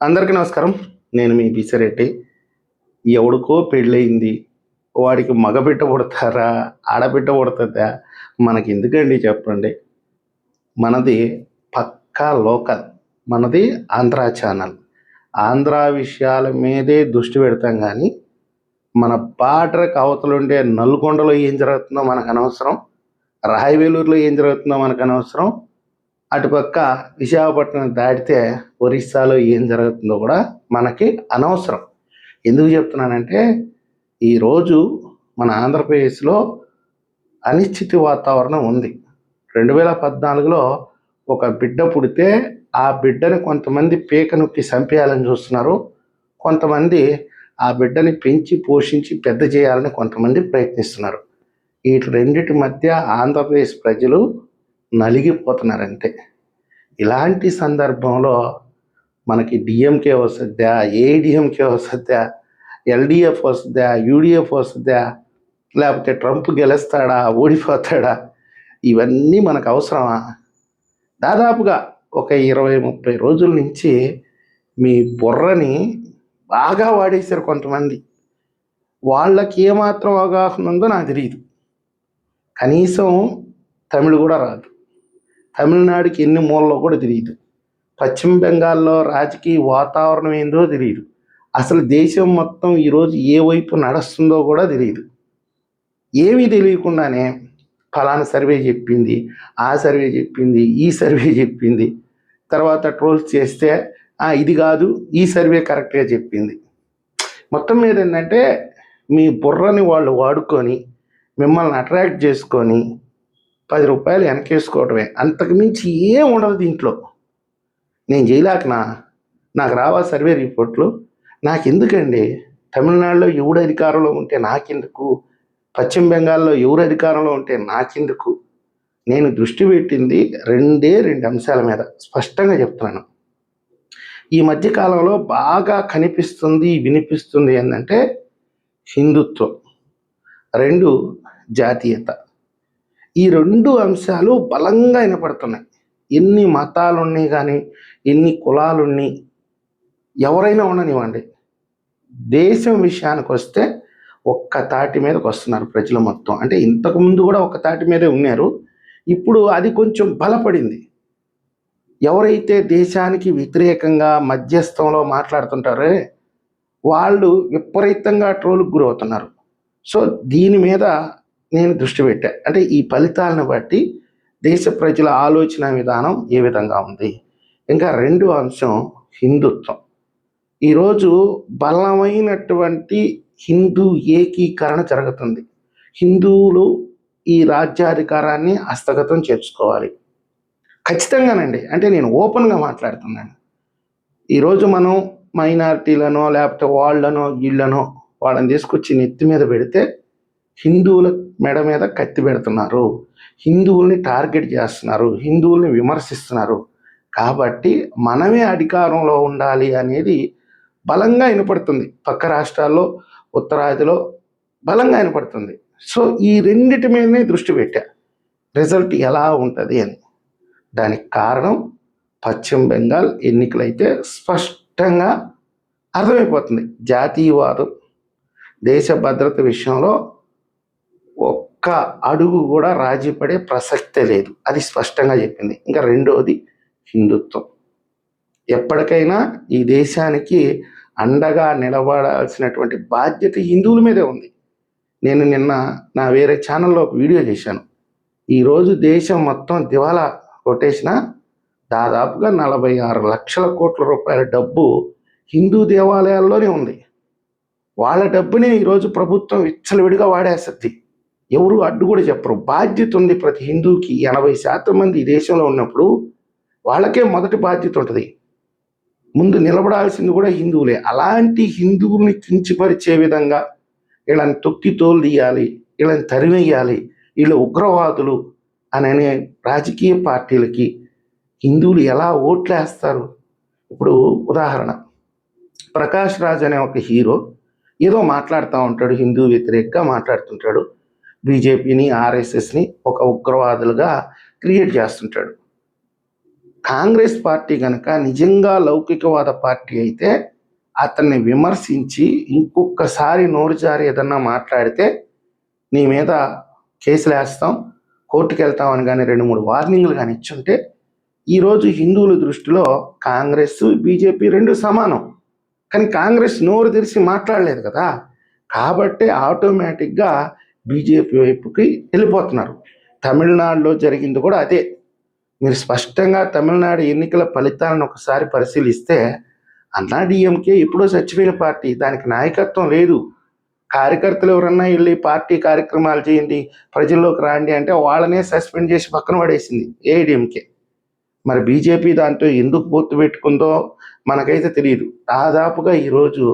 అందరికీ నమస్కారం. నేను మీ బిసిరెడ్డి. ఎవడికో పెళ్ళయింది. వాడికి మగబిడ్డ పుడతారా? ఆడబిడ్డ పుడతదా? మనకెందుకండి చెప్పండి. మనది పక్కా లోకల్. మనది ఆంధ్ర ఛానల్. ఆంధ్ర విషయాల మీదే దృష్టి పెడతాం కానీ మన బార్డర్కి అవతలుండే నల్గొండలో ఏం జరుగుతుందో మనకు అనవసరం. రాయవేలూరులో ఏం జరుగుతుందో మనకు అనవసరం. అటుపక్క విశాఖపట్నం దాటితే ఒరిస్సాలో ఏం జరుగుతుందో కూడా మనకి అనవసరం. ఎందుకు చెప్తున్నానంటే ఈరోజు మన ఆంధ్రప్రదేశ్లో అనిశ్చిత వాతావరణం ఉంది. 2014లో ఒక బిడ్డ పుడితే ఆ బిడ్డని కొంతమంది పీక నొక్కి చంపేయాలని చూస్తున్నారు. కొంతమంది ఆ బిడ్డని పెంచి పోషించి పెద్ద చేయాలని కొంతమంది ప్రయత్నిస్తున్నారు. వీటి రెండిటి మధ్య ఆంధ్రప్రదేశ్ ప్రజలు నలిగిపోతున్నారంతే. ఇలాంటి సందర్భంలో మనకి డిఎంకే వస్తుందా, ఏఐడిఎంకే వస్తుందా, ఎల్డిఎఫ్ వస్తుందా, యూడిఎఫ్ వస్తుందా, లేకపోతే ట్రంప్ గెలుస్తాడా, ఓడిపోతాడా, ఇవన్నీ మనకు అవసరమా? దాదాపుగా ఒక 20-30 రోజుల నుంచి మీ బుర్రని బాగా వాడేశారు కొంతమంది. వాళ్ళకి ఏమాత్రం అవగాహన ఉందో నాకు తెలియదు. కనీసం తమిళ కూడా రాదు. తమిళనాడుకి ఎన్ని మూలలో కూడా తెలియదు. పశ్చిమ బెంగాల్లో రాజకీయ వాతావరణం ఏందో తెలియదు. అసలు దేశం మొత్తం ఈరోజు ఏ వైపు నడుస్తుందో కూడా తెలియదు. ఏమీ తెలియకుండానే ఫలానా సర్వే చెప్పింది, ఆ సర్వే చెప్పింది, ఈ సర్వే చెప్పింది, తర్వాత ట్రోల్స్ చేస్తే ఇది కాదు ఈ సర్వే కరెక్ట్గా చెప్పింది. మొత్తం మీద ఏంటంటే మీ బుర్రని వాళ్ళు వాడుకొని మిమ్మల్ని అట్రాక్ట్ చేసుకొని 10 రూపాయలు వెనకేసుకోవడమే, అంతకుమించి ఏం ఉండదు దీంట్లో. నేను చేయలేకనా? నాకు రావా సర్వే రిపోర్ట్లు? నాకెందుకండి? తమిళనాడులో ఎవడు అధికారంలో ఉంటే నాకెందుకు? పశ్చిమ బెంగాల్లో ఎవరు అధికారంలో ఉంటే నాకెందుకు? నేను దృష్టి పెట్టింది రెండు అంశాల మీద స్పష్టంగా చెప్తున్నాను. ఈ మధ్యకాలంలో బాగా కనిపిస్తుంది, వినిపిస్తుంది ఏంటంటే హిందుత్వం, 2 జాతీయత. ఈ 2 అంశాలు బలంగా వినపడుతున్నాయి. ఎన్ని మతాలున్నాయి కానీ, ఎన్ని కులాలున్నాయి, ఎవరైనా ఉండనివ్వండి, దేశం విషయానికి వస్తే ఒక్క తాటి మీదకి వస్తున్నారు ప్రజలు మొత్తం. అంటే ఇంతకుముందు కూడా ఒక తాటి మీదే ఉన్నారు. ఇప్పుడు అది కొంచెం బలపడింది. ఎవరైతే దేశానికి వ్యతిరేకంగా మధ్యస్థంలో మాట్లాడుతుంటారో వాళ్ళు విపరీతంగా ట్రోల్కి గురవుతున్నారు. సో దీని మీద నేను దృష్టి పెట్టా. అంటే ఈ ఫలితాలను బట్టి దేశ ప్రజల ఆలోచన విధానం ఏ విధంగా ఉంది. ఇంకా 2 అంశం హిందుత్వం. ఈరోజు బలమైనటువంటి హిందూ ఏకీకరణ జరుగుతుంది. హిందువులు ఈ రాజ్యాధికారాన్ని హస్తగతం చేసుకోవాలి ఖచ్చితంగానండి. అంటే నేను ఓపెన్గా మాట్లాడుతున్నాను. ఈరోజు మనం మైనారిటీలనో లేకపోతే వాళ్ళనో వీళ్ళనో వాళ్ళని తీసుకొచ్చి నెత్తి మీద పెడితే హిందువుల మెడ మీద కత్తి పెడుతున్నారు, హిందువుల్ని టార్గెట్ చేస్తున్నారు, హిందువుల్ని విమర్శిస్తున్నారు. కాబట్టి మనమే అధికారంలో ఉండాలి అనేది బలంగా వినపడుతుంది. పక్క రాష్ట్రాల్లో, ఉత్తరాదిలో బలంగా వినపడుతుంది. సో ఈ రెండిటి మీదనే దృష్టి పెట్టా, రిజల్ట్ ఎలా ఉంటుంది అని. దానికి కారణం పశ్చిమ బెంగాల్ ఎన్నికలైతే స్పష్టంగా అర్థమైపోతుంది. జాతీయవాదం, దేశ భద్రత విషయంలో ఒక్క అడుగు కూడా రాజీ పడే ప్రసక్తే లేదు. అది స్పష్టంగా చెప్పింది. ఇంకా 2వది హిందుత్వం. ఎప్పటికైనా ఈ దేశానికి అండగా నిలబడాల్సినటువంటి బాధ్యత హిందువుల మీదే ఉంది. నేను నిన్న నా వేరే ఛానల్లో ఒక వీడియో చేశాను. ఈరోజు దేశం మొత్తం దివాలా కొట్టేసిన దాదాపుగా 46 లక్షల కోట్ల రూపాయల డబ్బు హిందూ దేవాలయాల్లోనే ఉంది. వాళ్ళ డబ్బునే ఈరోజు ప్రభుత్వం విచ్చలవిడిగా వాడేస్తుంది. ఎవరు అడ్డు కూడా చెప్పరు. బాధ్యత ఉంది ప్రతి హిందూకి. 80% మంది ఈ దేశంలో ఉన్నప్పుడు వాళ్ళకే మొదటి బాధ్యత ఉంటుంది. ముందు నిలబడాల్సింది కూడా హిందువులే. అలాంటి హిందువుల్ని కించపరిచే విధంగా వీళ్ళని తొక్కి తోలు తీయాలి, వీళ్ళని తరిమేయాలి, వీళ్ళు ఉగ్రవాదులు అనే రాజకీయ పార్టీలకి హిందువులు ఎలా ఓట్లేస్తారు? ఇప్పుడు ఉదాహరణ, ప్రకాష్ రాజ్ అనే ఒక హీరో ఏదో మాట్లాడుతూ ఉంటాడు, హిందూ వ్యతిరేకంగా మాట్లాడుతుంటాడు, బీజేపీని ఆర్ఎస్ఎస్ని ఒక ఉగ్రవాదులుగా క్రియేట్ చేస్తుంటాడు. కాంగ్రెస్ పార్టీ కనుక నిజంగా లౌకికవాద పార్టీ అయితే అతన్ని విమర్శించి ఇంకొకసారి నోరు జారి ఏదన్నా మాట్లాడితే నీ మీద కేసులు వేస్తాం, కోర్టుకు వెళ్తామని కానీ 2-3 వార్నింగ్లు కానీ ఇచ్చుంటే ఈరోజు హిందువుల దృష్టిలో కాంగ్రెస్ బీజేపీ రెండు సమానం. కానీ కాంగ్రెస్ నోరు తెరిచి మాట్లాడలేదు కదా, కాబట్టి ఆటోమేటిక్గా బీజేపీ వైపుకి వెళ్ళిపోతున్నారు. తమిళనాడులో జరిగింది కూడా అదే. మీరు స్పష్టంగా తమిళనాడు ఎన్నికల ఫలితాలను ఒకసారి పరిశీలిస్తే అన్నా డిఎంకే ఎప్పుడో చచ్చిపోయిన పార్టీ, దానికి నాయకత్వం లేదు. కార్యకర్తలు ఎవరన్నా వెళ్ళి పార్టీ కార్యక్రమాలు చేయండి, ప్రజల్లోకి రాండి అంటే వాళ్ళనే సస్పెండ్ చేసి పక్కన పడేసింది ఏఐడిఎంకే. మరి బీజేపీ దాంతో ఎందుకు పొత్తు పెట్టుకుందో మనకైతే తెలియదు. దాదాపుగా ఈరోజు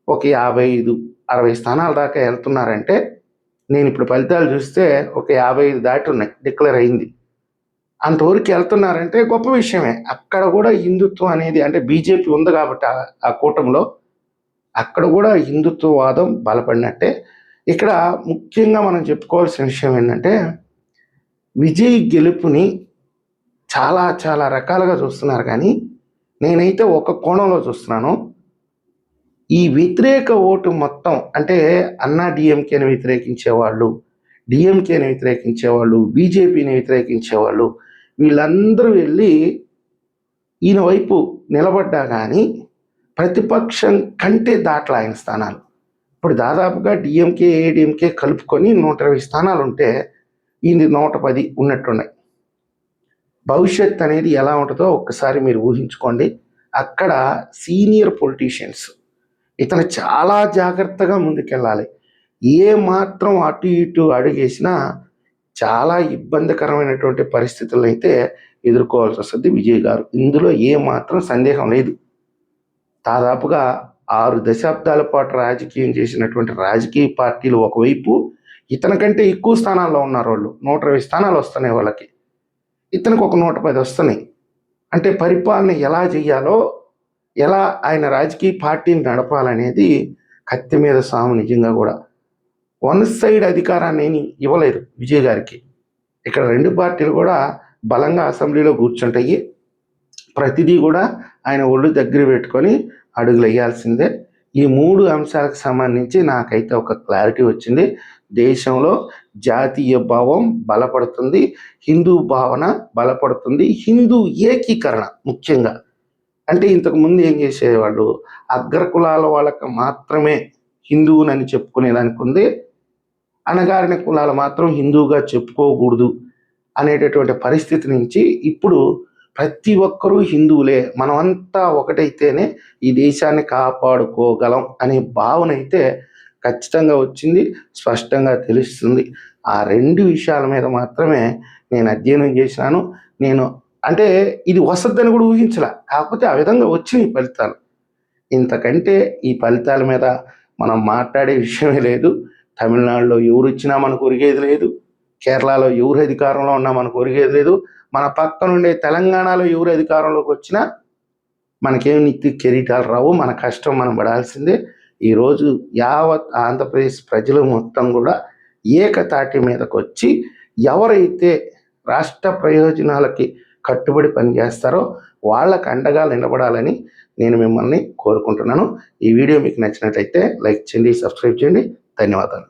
ఒక 55-60 స్థానాల దాకా వెళ్తున్నారంటే, నేను ఇప్పుడు ఫలితాలు చూస్తే ఒక 55 దాటి ఉన్నాయి, డిక్లేర్ అయింది. అంతవరకు వెళ్తున్నారంటే గొప్ప విషయమే. అక్కడ కూడా హిందుత్వం అనేది, అంటే బీజేపీ ఉంది కాబట్టి ఆ కూటమిలో అక్కడ కూడా హిందుత్వవాదం బలపడినట్టే. ఇక్కడ ముఖ్యంగా మనం చెప్పుకోవాల్సిన విషయం ఏంటంటే, విజయ్ గెలుపుని చాలా చాలా రకాలుగా చూస్తున్నారు, కానీ నేనైతే ఒక కోణంలో చూస్తున్నాను. ఈ వ్యతిరేక ఓటు మొత్తం, అంటే అన్నా డిఎంకేని వ్యతిరేకించేవాళ్ళు, డిఎంకేని వ్యతిరేకించేవాళ్ళు, బీజేపీని వ్యతిరేకించేవాళ్ళు, వీళ్ళందరూ వెళ్ళి ఈయన వైపు నిలబడ్డా కానీ ప్రతిపక్షం కంటే దాట్ల ఆయన స్థానాలు. ఇప్పుడు దాదాపుగా డిఎంకే ఏఐడిఎంకే కలుపుకొని 120 స్థానాలు ఉంటే ఈయన 110 ఉన్నట్టున్నాయి. భవిష్యత్ అనేది ఎలా ఉంటుందో ఒక్కసారి మీరు ఊహించుకోండి. అక్కడ సీనియర్ పొలిటీషియన్స్ ఇతను చాలా జాగ్రత్తగా ముందుకెళ్ళాలి. ఏ మాత్రం అటు ఇటు అడుగేసినా చాలా ఇబ్బందికరమైనటువంటి పరిస్థితులను అయితే ఎదుర్కోవాల్సి వస్తుంది విజయ్ గారు. ఇందులో ఏ మాత్రం సందేహం లేదు. దాదాపుగా 6 దశాబ్దాల పాటు రాజకీయం చేసినటువంటి రాజకీయ పార్టీలు ఒకవైపు, ఇతని కంటే ఎక్కువ స్థానాల్లో ఉన్నారు వాళ్ళు. 120 స్థానాలు వస్తున్నాయి వాళ్ళకి, ఇతనికి ఒక 110 వస్తున్నాయి. అంటే పరిపాలన ఎలా చేయాలో, ఎలా ఆయన రాజకీయ పార్టీని నడపాలనేది కత్తి మీద సాము. నిజంగా కూడా వన్ సైడ్ అధికారాన్ని ఏమి ఇవ్వలేదు విజయ్ గారికి. ఇక్కడ రెండు పార్టీలు కూడా బలంగా అసెంబ్లీలో కూర్చుంటాయి. ప్రతిదీ కూడా ఆయన ఒళ్ళు దగ్గర పెట్టుకొని అడుగులు వేయాల్సిందే. ఈ 3 అంశాలకు సంబంధించి నాకైతే ఒక క్లారిటీ వచ్చింది. దేశంలో జాతీయ భావం బలపడుతుంది, హిందూ భావన బలపడుతుంది, హిందూ ఏకీకరణ ముఖ్యంగా. అంటే ఇంతకుముందు ఏం చేసేవాళ్ళు, అగ్రకులాల వాళ్ళకి మాత్రమే హిందువునని చెప్పుకునేదానికి ఉంది, అణగారిన కులాలు మాత్రం హిందువుగా చెప్పుకోకూడదు అనేటటువంటి పరిస్థితి నుంచి ఇప్పుడు ప్రతి ఒక్కరూ హిందువులే, మనమంతా ఒకటైతేనే ఈ దేశాన్ని కాపాడుకోగలం అనే భావన అయితే ఖచ్చితంగా వచ్చింది, స్పష్టంగా తెలుస్తుంది. ఆ 2 విషయాల మీద మాత్రమే నేను అధ్యయనం చేశాను. నేను అంటే ఇది వసద్దని కూడా ఊహించలే, కాకపోతే ఆ విధంగా వచ్చినాయి ఫలితాలు. ఇంతకంటే ఈ ఫలితాల మీద మనం మాట్లాడే విషయమే లేదు. తమిళనాడులో ఎవరు వచ్చినా మనకు ఒరిగేది లేదు, కేరళలో ఎవరు అధికారంలో ఉన్నా మనకు ఒరిగేది లేదు, మన పక్కనుండే తెలంగాణలో ఎవరు అధికారంలోకి వచ్చినా మనకేం నిత్య కిరీటాలు రావు, మన కష్టం మనం పడాల్సిందే. ఈరోజు యావత్ ఆంధ్రప్రదేశ్ ప్రజలు మొత్తం కూడా ఏకతాటి మీదకి వచ్చి ఎవరైతే రాష్ట్ర ప్రయోజనాలకి కట్టుబడి పనిచేస్తారో వాళ్ళకు అండగా నిలబడాలని నేను మిమ్మల్ని కోరుకుంటున్నాను. ఈ వీడియో మీకు నచ్చినట్లయితే లైక్ చేయండి, సబ్స్క్రైబ్ చేయండి. ధన్యవాదాలు.